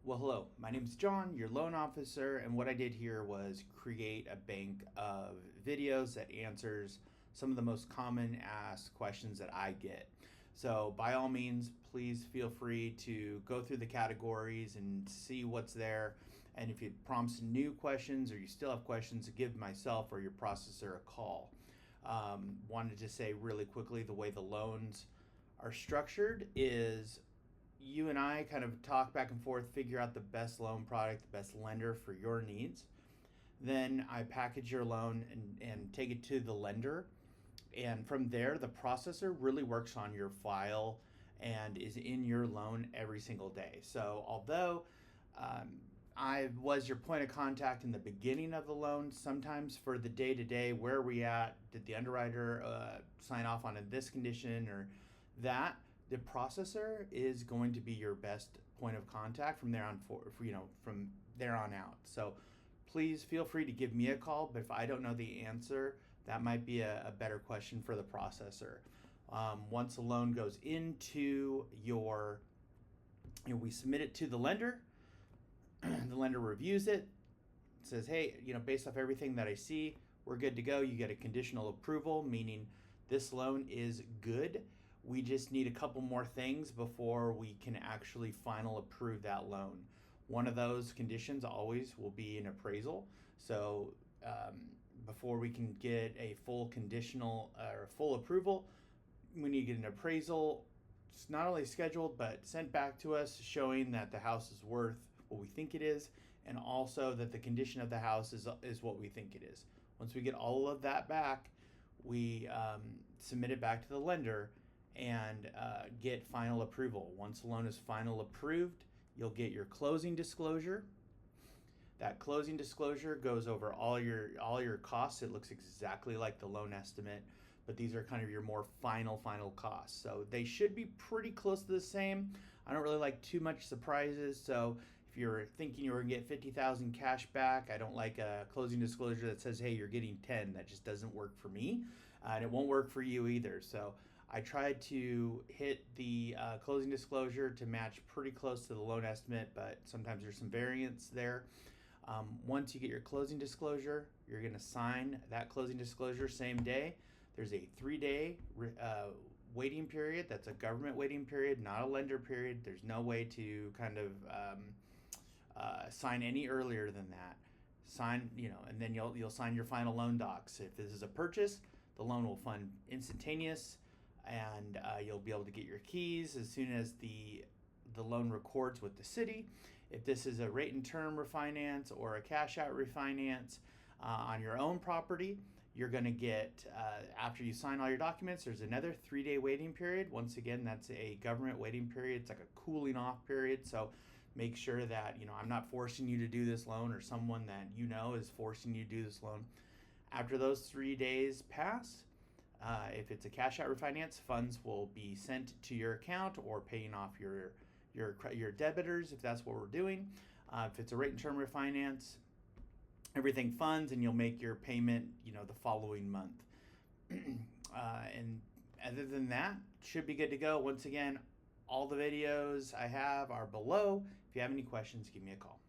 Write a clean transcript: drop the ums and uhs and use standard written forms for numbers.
Well, hello. My name is John, your loan officer, and what I did here was create a bank of videos that answers some of the most common asked questions that I get. So, by all means, please feel free to go through the categories and see what's there. And if it prompts new questions or you still have questions, give myself or your processor a call. Wanted to say really quickly the way the loans are structured is you and I kind of talk back and forth, figure out the best loan product, the best lender for your needs. Then I package your loan and take it to the lender. And from there, the processor really works on your file and is in your loan every single day. So, although I was your point of contact in the beginning of the loan, sometimes for the day to day, where are we at? Did the underwriter sign off on this condition or that? The processor is going to be your best point of contact from there on from there on out. So please feel free to give me a call, but if I don't know the answer, that might be a better question for the processor. Once a loan goes into we submit it to the lender. The lender reviews it, says, hey, based off everything that I see, we're good to go. You get a conditional approval, meaning this loan is good. We just need a couple more things before we can actually final approve that loan. One of those conditions always will be an appraisal. So before we can get a full conditional or full approval, we need to get an appraisal. It's not only scheduled but sent back to us, showing that the house is worth what we think it is, and also that the condition of the house is what we think it is. Once we get all of that back, we submit it back to the lender and get final approval. Once the loan is final approved, you'll get your closing disclosure. That closing disclosure goes over all your costs. It looks exactly like the loan estimate, but these are kind of your more final costs. So they should be pretty close to the same. I don't really like too much surprises. So if you're thinking you're gonna get 50,000 cash back, I don't like a closing disclosure that says, hey, you're getting 10. That just doesn't work for me, and it won't work for you either. So I tried to hit the closing disclosure to match pretty close to the loan estimate, but sometimes there's some variance there. Once you get your closing disclosure, you're going to sign that closing disclosure same day. There's a 3-day waiting period. That's a government waiting period, not a lender period. There's no way to kind of sign any earlier than that. Sign, and then you'll sign your final loan docs. If this is a purchase, the loan will fund instantaneous, and you'll be able to get your keys as soon as the loan records with the city. If this is a rate and term refinance or a cash out refinance on your own property, you're going to get, after you sign all your documents, there's another 3-day waiting period. Once again, that's a government waiting period. It's like a cooling off period. So make sure that, I'm not forcing you to do this loan, or someone that is forcing you to do this loan. After those 3 days pass, if it's a cash out refinance, funds will be sent to your account or paying off your debitors if that's what we're doing. If it's a rate and term refinance, everything funds and you'll make your payment, the following month. And other than that, should be good to go. Once again, all the videos I have are below. If you have any questions, give me a call.